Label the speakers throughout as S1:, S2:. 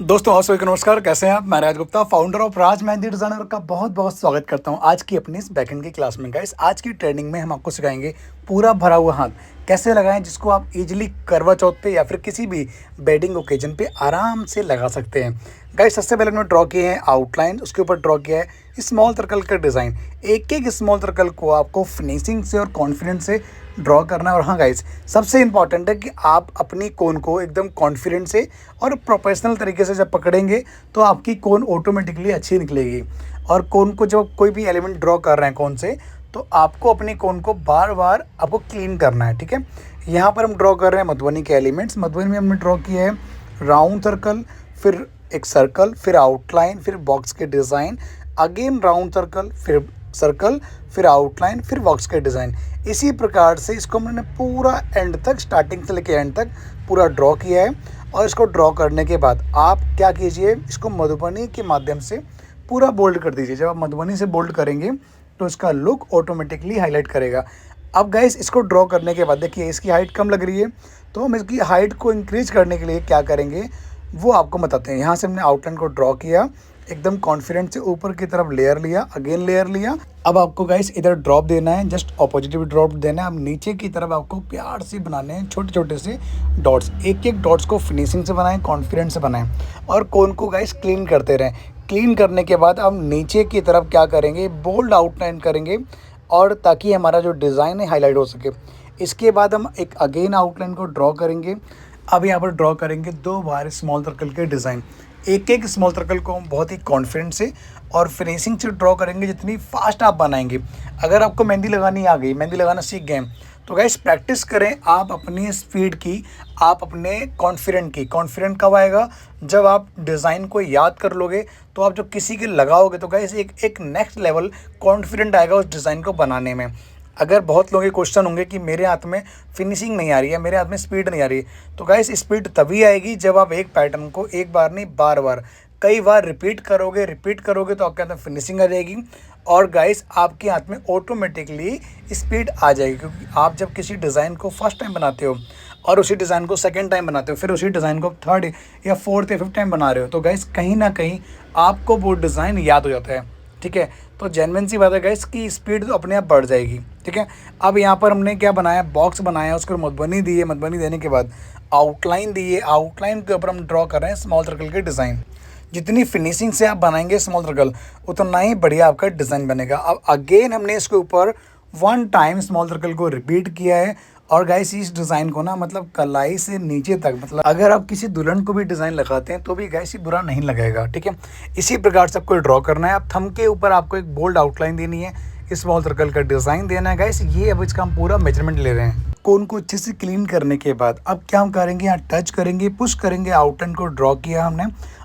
S1: दोस्तों आप सभी को नमस्कार। कैसे हैं आप? मैं Raj Gupta, founder of Raj Mehndi designer का बहुत बहुत स्वागत करता हूं आज की अपनी इस बैकएंड की क्लास में। गाइस, आज की ट्रेनिंग में हम आपको सिखाएंगे पूरा भरा हुआ हाथ कैसे लगाएं, जिसको आप इजीली करवा चौथ पे या फिर किसी भी वेडिंग ओकेजन पे आराम से लगा सकते हैं। गाइस, सबसे पहले हमने ड्रॉ किए हैं आउटलाइन, उसके ऊपर ड्रॉ किया है स्मॉल सर्कल का डिज़ाइन। एक एक स्मॉल सर्कल को आपको फिनिशिंग से और कॉन्फिडेंस से ड्रॉ करना है। और हाँ गाइस, सबसे इम्पॉर्टेंट है कि आप अपनी कोन को एकदम कॉन्फिडेंट से और प्रोफेशनल तरीके से जब पकड़ेंगे तो आपकी कोन ऑटोमेटिकली अच्छी निकलेगी। और कोन को जब कोई भी एलिमेंट ड्रॉ कर रहे हैं कोन से, तो आपको अपनी कोन को बार बार आपको क्लीन करना है। ठीक है, यहाँ पर हम ड्रॉ कर रहे हैं मधुबनी के एलिमेंट्स। मधुबनी में हमने ड्रॉ किया है राउंड सर्कल, फिर एक सर्कल, फिर आउटलाइन, फिर बॉक्स के डिज़ाइन, अगेन राउंड सर्कल, फिर सर्कल, फिर आउटलाइन, फिर बॉक्स के डिज़ाइन। इसी प्रकार से इसको मैंने पूरा एंड तक, स्टार्टिंग से लेकर एंड तक पूरा ड्रॉ किया है। और इसको ड्रॉ करने के बाद आप क्या कीजिए, इसको मधुबनी के माध्यम से पूरा बोल्ड कर दीजिए। जब आप मधुबनी से बोल्ड करेंगे तो इसका लुक ऑटोमेटिकली हाईलाइट करेगा। अब गाइस, इसको ड्रॉ करने के बाद देखिए इसकी हाइट कम लग रही है, तो हम इसकी हाइट को इंक्रीज करने के लिए क्या करेंगे वो आपको बताते हैं। यहाँ से हमने आउटलाइन को ड्रॉ किया, एकदम कॉन्फिडेंट से ऊपर की तरफ लेयर लिया, अगेन लेयर लिया। अब आपको गाइस इधर ड्रॉप देना है, जस्ट ऑपोजिटिव ड्रॉप देना है। अब नीचे की तरफ आपको प्यार से बनाने हैं छोटे छोटे से डॉट्स। एक एक डॉट्स को फिनिशिंग से बनाएं, कॉन्फिडेंस से बनाएं और कोन को गाइस क्लीन करते रहें। क्लीन करने के बाद अब नीचे की तरफ क्या करेंगे, बोल्ड आउटलाइन करेंगे, और ताकि हमारा जो डिज़ाइन है हाईलाइट हो सके। इसके बाद हम एक अगेन आउटलाइन को ड्रॉ करेंगे। अब यहाँ पर ड्रॉ करेंगे 2 बार स्मॉल सर्कल के डिज़ाइन। एक एक स्मॉल सर्कल को हम बहुत ही कॉन्फिडेंट से और फिनिशिंग से ड्रॉ करेंगे, जितनी फास्ट आप बनाएंगे। अगर आपको मेहंदी लगानी आ गई, मेहंदी लगाना सीख गए, तो गाइस प्रैक्टिस करें आप अपनी स्पीड की, आप अपने कॉन्फिडेंट की। कॉन्फिडेंट कब आएगा, जब आप डिज़ाइन को याद कर लोगे, तो आप जब किसी के लगाओगे तो गाइस एक नेक्स्ट लेवल कॉन्फिडेंट आएगा उस डिज़ाइन को बनाने में। अगर बहुत लोगों के क्वेश्चन होंगे कि मेरे हाथ में फिनिशिंग नहीं आ रही है, मेरे हाथ में स्पीड नहीं आ रही है, तो गाइस स्पीड तभी आएगी जब आप एक पैटर्न को एक बार नहीं बार बार कई बार रिपीट करोगे तो आपके हाथ में फिनिशिंग आ जाएगी। और गाइस आपके हाथ में ऑटोमेटिकली स्पीड आ जाएगी, क्योंकि आप जब किसी डिज़ाइन को फर्स्ट टाइम बनाते हो और उसी डिज़ाइन को सेकंड टाइम बनाते हो, फिर उसी डिज़ाइन को थर्ड या फोर्थ या फिफ्थ टाइम बना रहे हो, तो गाइस कहीं ना कहीं आपको वो डिज़ाइन याद हो जाता है। ठीक है, तो जेन्युइन सी बात है गाइस कि स्पीड तो अपने आप बढ़ जाएगी। ठीक है, अब यहाँ पर हमने क्या बनाया, बॉक्स बनाया, उसको मधुबनी दी है। मधुबनी देने के बाद आउटलाइन दी है। आउटलाइन के ऊपर हम ड्रॉ कर रहे हैं स्मॉल सर्कल के डिज़ाइन। जितनी फिनिशिंग से आप बनाएंगे स्मॉल सर्कल, उतना ही बढ़िया आपका डिज़ाइन बनेगा। अब अगेन हमने इसके ऊपर 1 टाइम स्मॉल सर्कल को रिपीट किया है। और गाइस इस डिज़ाइन को ना, मतलब कलाई से नीचे तक, मतलब अगर आप किसी दुल्हन को भी डिज़ाइन लगाते हैं तो भी गाइस ये बुरा नहीं लगेगा। ठीक है, इसी प्रकार से आपको ड्रॉ करना है। अब थंब के ऊपर आपको एक बोल्ड आउटलाइन देनी है, स्मॉल सर्कल का डिज़ाइन देना है। गाइस ये अब इसका हम पूरा मेजरमेंट ले रहे हैं। कोन को अच्छे से क्लीन करने के बाद अब क्या हम करेंगे, यहाँ टच करेंगे, पुश करेंगे। आउटलाइन को ड्रॉ किया हमने,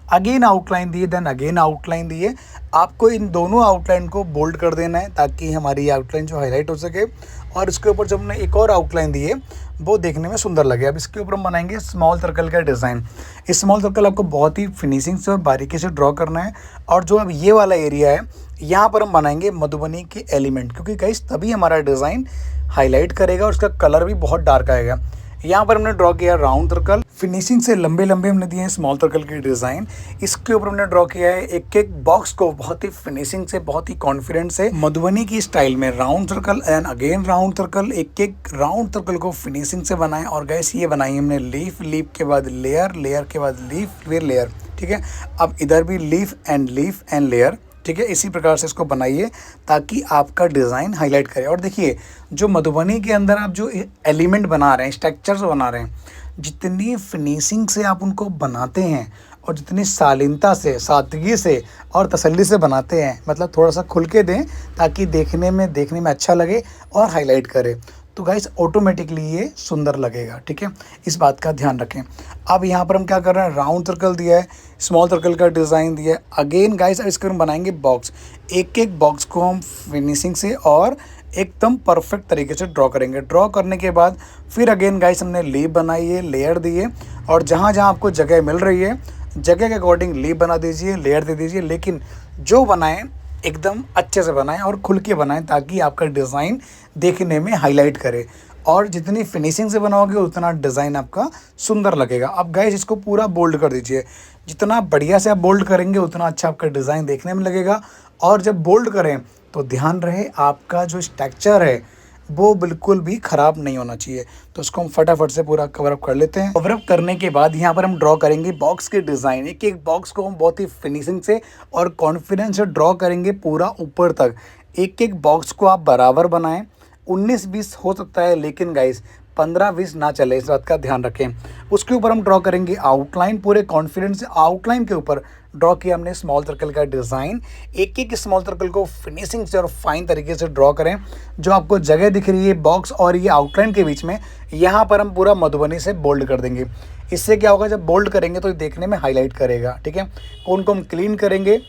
S1: अगेन आउटलाइन दिए, देन अगेन आउटलाइन दिए। आपको इन दोनों आउटलाइन को बोल्ड कर देना है ताकि हमारी आउटलाइन जो हाईलाइट हो सके। और इसके ऊपर जब हमने एक और आउटलाइन दी है वो देखने में सुंदर लगे। अब इसके ऊपर हम बनाएंगे स्मॉल सर्कल का डिज़ाइन। इस स्मॉल सर्कल आपको बहुत ही फिनिशिंग से और बारीकी से ड्रॉ करना है। और जो अब ये वाला एरिया है, यहाँ पर हम बनाएंगे मधुबनी के एलिमेंट, क्योंकि गाइस तभी हमारा डिज़ाइन हाईलाइट करेगा और उसका कलर भी बहुत डार्क आएगा। यहाँ पर हमने ड्रॉ किया राउंड सर्कल, फिनिशिंग से लंबे लंबे हमने दिए हैं स्मॉल सर्कल के डिज़ाइन। इसके ऊपर हमने ड्रॉ किया है एक एक बॉक्स को बहुत ही फिनिशिंग से, बहुत ही कॉन्फिडेंस से, मधुबनी की स्टाइल में round circle and again round circle. एक एक राउंड सर्कल को फिनिशिंग से बनाए। और गैस ये बनाई हमने लीफ, लीफ के बाद लेयर, लेयर के बाद लीफ, फिर लेयर। ठीक है, अब इधर भी लीफ एंड लेयर। ठीक है, इसी प्रकार से इसको बनाइए ताकि आपका डिज़ाइन हाईलाइट करे। और देखिए जो मधुबनी के अंदर आप जो एलिमेंट बना रहे हैं, स्ट्रक्चर्स बना रहे हैं, जितनी फिनिशिंग से आप उनको बनाते हैं और जितनी शालीनता से, सादगी से और तसल्ली से बनाते हैं, मतलब थोड़ा सा खुल के दें ताकि देखने में अच्छा लगे और हाईलाइट करे, तो गाइस ऑटोमेटिकली ये सुंदर लगेगा। ठीक है, इस बात का ध्यान रखें। अब यहाँ पर हम क्या कर रहे हैं, राउंड सर्कल दिया है, स्मॉल सर्कल का डिज़ाइन दिया है। अगेन गाइस इसको हम बनाएंगे बॉक्स। एक एक बॉक्स को हम फिनिशिंग से और एकदम परफेक्ट तरीके से ड्रॉ करेंगे। ड्रॉ करने के बाद फिर अगेन गाइस हमने लीफ बनाई है, लेयर दी है। और जहाँ जहाँ आपको जगह मिल रही है, जगह के अकॉर्डिंग लीफ बना दीजिए, लेयर दे दीजिए, लेकिन जो बनाएं एकदम अच्छे से बनाएं और खुल के बनाएं ताकि आपका डिज़ाइन देखने में हाईलाइट करे। और जितनी फिनिशिंग से बनाओगे उतना डिज़ाइन आपका सुंदर लगेगा। अब गाइस इसको पूरा बोल्ड कर दीजिए। जितना बढ़िया से आप बोल्ड करेंगे उतना अच्छा आपका डिज़ाइन देखने में लगेगा। और जब बोल्ड करें तो ध्यान रहे आपका जो स्ट्रक्चर है वो बिल्कुल भी ख़राब नहीं होना चाहिए। तो इसको हम फटाफट से पूरा कवर अप कर लेते हैं। कवर अप करने के बाद यहाँ पर हम ड्रॉ करेंगे बॉक्स के डिज़ाइन। एक एक बॉक्स को हम बहुत ही फिनिशिंग से और कॉन्फिडेंस से ड्रॉ करेंगे पूरा ऊपर तक। एक एक बॉक्स को आप बराबर बनाएं। 19-20 हो सकता है, लेकिन गाइस 15-20 ना चले, इस बात का ध्यान रखें। उसके ऊपर हम ड्रॉ करेंगे आउटलाइन। पूरे कॉन्फिडेंस से आउटलाइन के ऊपर ड्रॉ किया हमने स्मॉल सर्कल का डिज़ाइन। एक एक स्मॉल सर्कल को फिनिशिंग से और फाइन तरीके से ड्रॉ करें। जो आपको जगह दिख रही है बॉक्स और ये आउटलाइन के बीच में, यहाँ पर हम पूरा मधुबनी से बोल्ड कर देंगे। इससे क्या होगा, जब बोल्ड करेंगे तो देखने में हाईलाइट करेगा। ठीक है, कौन को हम क्लीन करेंगे।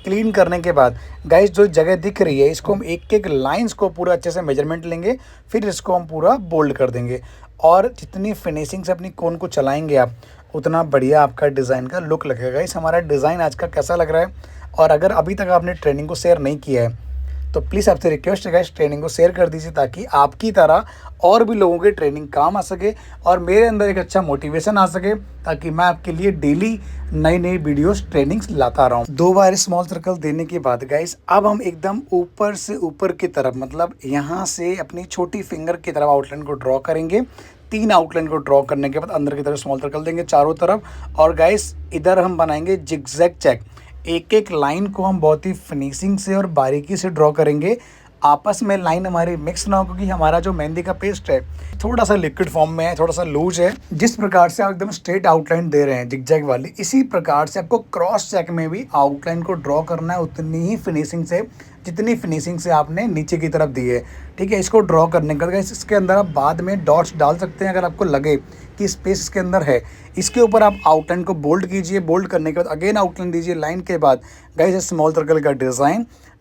S1: क्लीन करने के बाद गाइस जो जगह दिख रही है इसको हम एक एक लाइंस को पूरा अच्छे से मेजरमेंट लेंगे, फिर इसको हम पूरा बोल्ड कर देंगे। और जितनी फिनिशिंग से अपनी कोन को चलाएंगे आप, उतना बढ़िया आपका डिज़ाइन का लुक लगेगा। गाइस हमारा डिज़ाइन आज का कैसा लग रहा है, और अगर अभी तक आपने ट्रेनिंग को शेयर नहीं किया है तो प्लीज़ आपसे रिक्वेस्ट है गाइस ट्रेनिंग को शेयर कर दीजिए, ताकि आपकी तरह और भी लोगों के ट्रेनिंग काम आ सके और मेरे अंदर एक अच्छा मोटिवेशन आ सके, ताकि मैं आपके लिए डेली नई नई वीडियोस ट्रेनिंग्स लाता रहूं। 2 बार स्मॉल सर्कल देने के बाद गाइस अब हम एकदम ऊपर से ऊपर की तरफ, मतलब यहाँ से अपनी छोटी फिंगर की तरफ आउटलाइन को ड्रॉ करेंगे। 3 आउटलाइन को ड्रॉ करने के बाद अंदर की तरफ स्मॉल सर्कल देंगे चारों तरफ। और गाइस इधर हम बनाएंगे जिगजैग चेक। एक एक लाइन को हम बहुत ही फिनिशिंग से और बारीकी से ड्रॉ करेंगे। आपस में लाइन हमारी मिक्स ना हो, क्योंकि हमारा जो मेहंदी का पेस्ट है थोड़ा सा लिक्विड फॉर्म में है, थोड़ा सा लूज है। जिस प्रकार से आप एकदम स्ट्रेट आउटलाइन दे रहे हैं जिगजैग वाली, इसी प्रकार से आपको क्रॉस चेक में भी आउटलाइन को ड्रॉ करना है उतनी ही फिनिशिंग से, जितनी फिनिशिंग से आपने नीचे की तरफ दी है। ठीक है, इसको ड्रॉ करने के बाद इसके अंदर आप बाद में डॉट्स डाल सकते हैं अगर आपको लगे कि स्पेस इसके अंदर है। इसके ऊपर आप आउटलाइन को बोल्ड कीजिए। बोल्ड करने के बाद अगेन आउटलाइन दीजिए लाइन के बाद। गाइस स्मॉल सर्कल का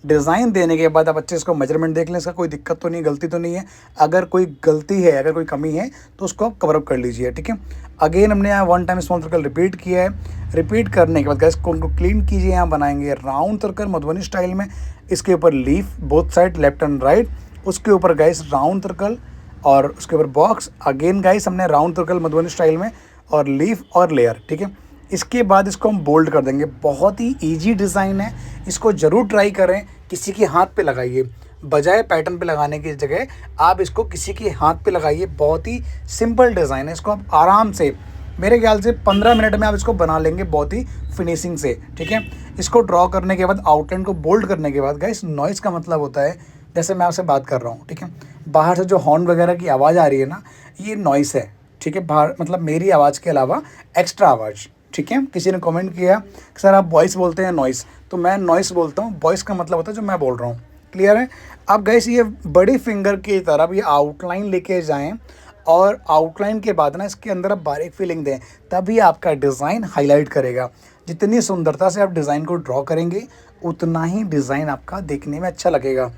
S1: डिज़ाइन देने के बाद आप अच्छे इसको मेजरमेंट देख लें, इसका कोई दिक्कत तो नहीं, गलती तो नहीं है। अगर कोई गलती है, अगर कोई कमी है तो उसको आप कवर अप कर लीजिए। ठीक है, अगेन हमने यहाँ 1 टाइम स्मॉल सर्कल रिपीट किया है। रिपीट करने के बाद गाइस उनको क्लीन कीजिए। यहाँ बनाएंगे राउंड सर्कल मधुबनी स्टाइल में। इसके ऊपर leaf both side left and right. उसके ऊपर गाइस राउंड सर्कल और उसके ऊपर बॉक्स। अगेन गाइस हमने राउंड सर्कल मधुबनी स्टाइल में और लीफ और लेयर। ठीक है, इसके बाद इसको हम बोल्ड कर देंगे। बहुत ही इजी डिज़ाइन है, इसको ज़रूर ट्राई करें। किसी के हाथ पे लगाइए, बजाय पैटर्न पे लगाने की जगह आप इसको किसी के हाथ पे लगाइए। बहुत ही सिंपल डिज़ाइन है, इसको आप आराम से, मेरे ख्याल से 15 मिनट में आप इसको बना लेंगे बहुत ही फिनिशिंग से। ठीक है, इसको ड्रॉ करने के बाद आउटलाइन को बोल्ड करने के बाद गाइस नॉइज़ का मतलब होता है, जैसे मैं आपसे बात कर रहा हूँ, ठीक है, बाहर से जो हॉर्न वगैरह की आवाज़ आ रही है ना, ये नॉइस है। ठीक है, बाहर मतलब मेरी आवाज़ के अलावा एक्स्ट्रा आवाज़। ठीक है, किसी ने कमेंट किया सर आप वॉइस बोलते हैं नॉइस, तो मैं नॉइस बोलता हूँ। वॉइस का मतलब होता है जो मैं बोल रहा हूँ। क्लियर है। अब गाइस ये बड़ी फिंगर की तरफ ये आउटलाइन लेके जाएं, और आउटलाइन के बाद ना इसके अंदर आप बारीक फीलिंग दें, तभी आपका डिज़ाइन हाईलाइट करेगा। जितनी सुंदरता से आप डिज़ाइन को ड्रॉ करेंगे उतना ही डिज़ाइन आपका देखने में अच्छा लगेगा।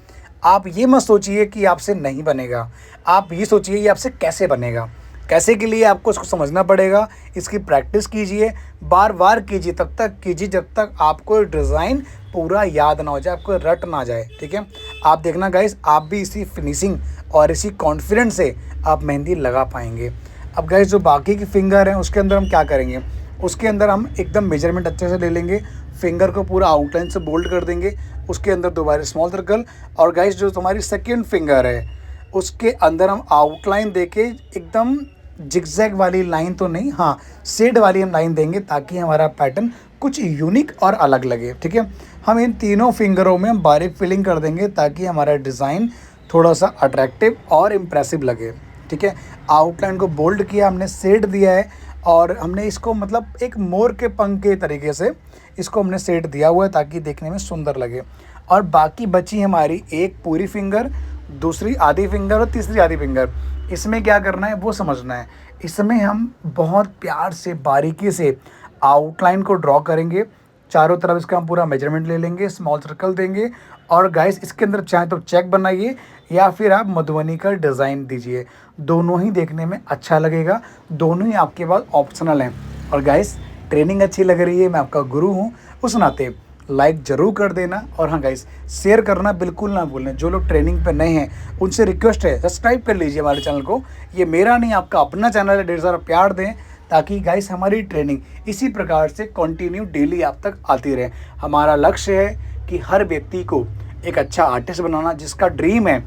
S1: आप ये मत सोचिए कि आपसे नहीं बनेगा, आप ये सोचिए ये आपसे कैसे बनेगा। कैसे के लिए आपको इसको समझना पड़ेगा, इसकी प्रैक्टिस कीजिए, बार बार कीजिए, तब तक कीजिए जब तक आपको डिज़ाइन पूरा याद ना हो जाए, आपको रट ना जाए। ठीक है, आप देखना गाइस आप भी इसी फिनिशिंग और इसी कॉन्फिडेंस से आप मेहंदी लगा पाएंगे। अब गाइस जो बाकी की फिंगर हैं उसके अंदर हम क्या करेंगे, उसके अंदर हम एकदम मेजरमेंट अच्छे से ले लेंगे। फिंगर को पूरा आउटलाइन से बोल्ड कर देंगे। उसके अंदर दोबारा स्मॉल सर्कल, और गाइस जो तुम्हारी सेकेंड फिंगर है उसके अंदर हम आउटलाइन देके एकदम जिगजैग वाली लाइन तो नहीं, हाँ शेड वाली हम लाइन देंगे, ताकि हमारा पैटर्न कुछ यूनिक और अलग लगे। ठीक है, हम इन तीनों फिंगरों में हम बारीक फिलिंग कर देंगे, ताकि हमारा डिज़ाइन थोड़ा सा अट्रैक्टिव और इम्प्रेसिव लगे। ठीक है, आउटलाइन को बोल्ड किया हमने, शेड दिया है, और हमने इसको मतलब एक मोर के पंख के तरीके से इसको हमने शेड दिया हुआ है, ताकि देखने में सुंदर लगे। और बाकी बची हमारी एक पूरी फिंगर, दूसरी आधी फिंगर और तीसरी आधी फिंगर। इसमें क्या करना है वो समझना है। इसमें हम बहुत प्यार से बारीकी से आउटलाइन को ड्रॉ करेंगे। चारों तरफ इसका हम पूरा मेजरमेंट ले लेंगे, स्मॉल सर्कल देंगे, और गाइस इसके अंदर चाहे तो चेक बनाइए या फिर आप मधुबनी का डिज़ाइन दीजिए। दोनों ही देखने में अच्छा लगेगा, दोनों ही आपके पास ऑप्शनल हैं। और गाइस ट्रेनिंग अच्छी लग रही है, मैं आपका गुरु हूँ, उस नाते लाइक ज़रूर कर देना। और हाँ गाइस, शेयर करना बिल्कुल ना भूलें। जो लोग ट्रेनिंग पे नए हैं उनसे रिक्वेस्ट है, सब्सक्राइब कर लीजिए हमारे चैनल को। ये मेरा नहीं, आपका अपना चैनल है, ढेर सारा प्यार दें ताकि गाइस हमारी ट्रेनिंग इसी प्रकार से कंटिन्यू डेली आप तक आती रहे। हमारा लक्ष्य है कि हर व्यक्ति को एक अच्छा आर्टिस्ट बनाना, जिसका ड्रीम है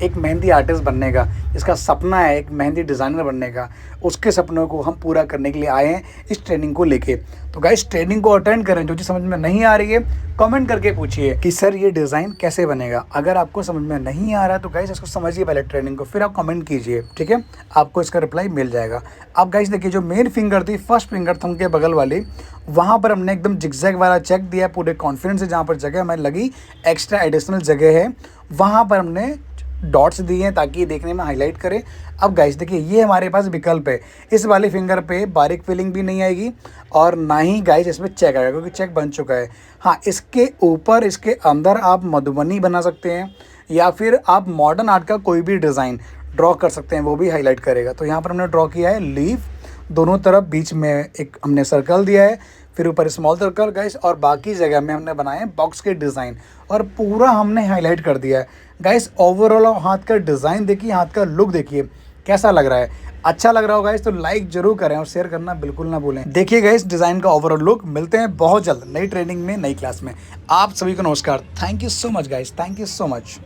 S1: एक मेहंदी आर्टिस्ट बनने का, जिसका सपना है एक मेहंदी डिज़ाइनर बनने का, उसके सपनों को हम पूरा करने के लिए आए हैं इस ट्रेनिंग को लेके। तो गाइस ट्रेनिंग को अटेंड करें। जो चीज़ समझ में नहीं आ रही है कमेंट करके पूछिए कि सर ये डिज़ाइन कैसे बनेगा। अगर आपको समझ में नहीं आ रहा है तो गाइस इसको समझिए पहले ट्रेनिंग को, फिर आप कमेंट कीजिए, ठीक है, आपको इसका रिप्लाई मिल जाएगा। अब गाइस देखिए, जो मेन फिंगर थी, फर्स्ट फिंगर थंब के बगल वाली, वहाँ पर हमने एकदम जिगजैग वाला चेक दिया पूरे कॉन्फिडेंस से। जहाँ पर जगह हमें लगी एक्स्ट्रा एडिशनल जगह है, वहाँ पर हमने डॉट्स दिए हैं ताकि ये देखने में हाईलाइट करे। अब गाइस देखिए, ये हमारे पास विकल्प है। इस वाले फिंगर पे बारीक फिलिंग भी नहीं आएगी और ना ही गाइस इसमें चेक आएगा, क्योंकि चेक बन चुका है। हाँ, इसके ऊपर, इसके अंदर आप मधुबनी बना सकते हैं या फिर आप मॉडर्न आर्ट का कोई भी डिज़ाइन ड्रॉ कर सकते हैं, वो भी हाईलाइट करेगा। तो यहाँ पर हमने ड्रॉ किया है लीफ, दोनों तरफ बीच में एक हमने सर्कल दिया है, फिर ऊपर स्मॉल सर्कल गाइस, और बाकी जगह में हमने बनाए हैं बॉक्स के डिज़ाइन और पूरा हमने हाईलाइट कर दिया है। गाइस ओवरऑल हाथ का डिज़ाइन देखिए, हाथ का लुक देखिए कैसा लग रहा है। अच्छा लग रहा होगा गाइस तो लाइक जरूर करें और शेयर करना बिल्कुल ना भूलें। देखिए गाइस डिज़ाइन का ओवरऑल लुक। मिलते हैं बहुत जल्द नई ट्रेनिंग में, नई क्लास में। आप सभी को नमस्कार। Thank you so much guys, thank you so much.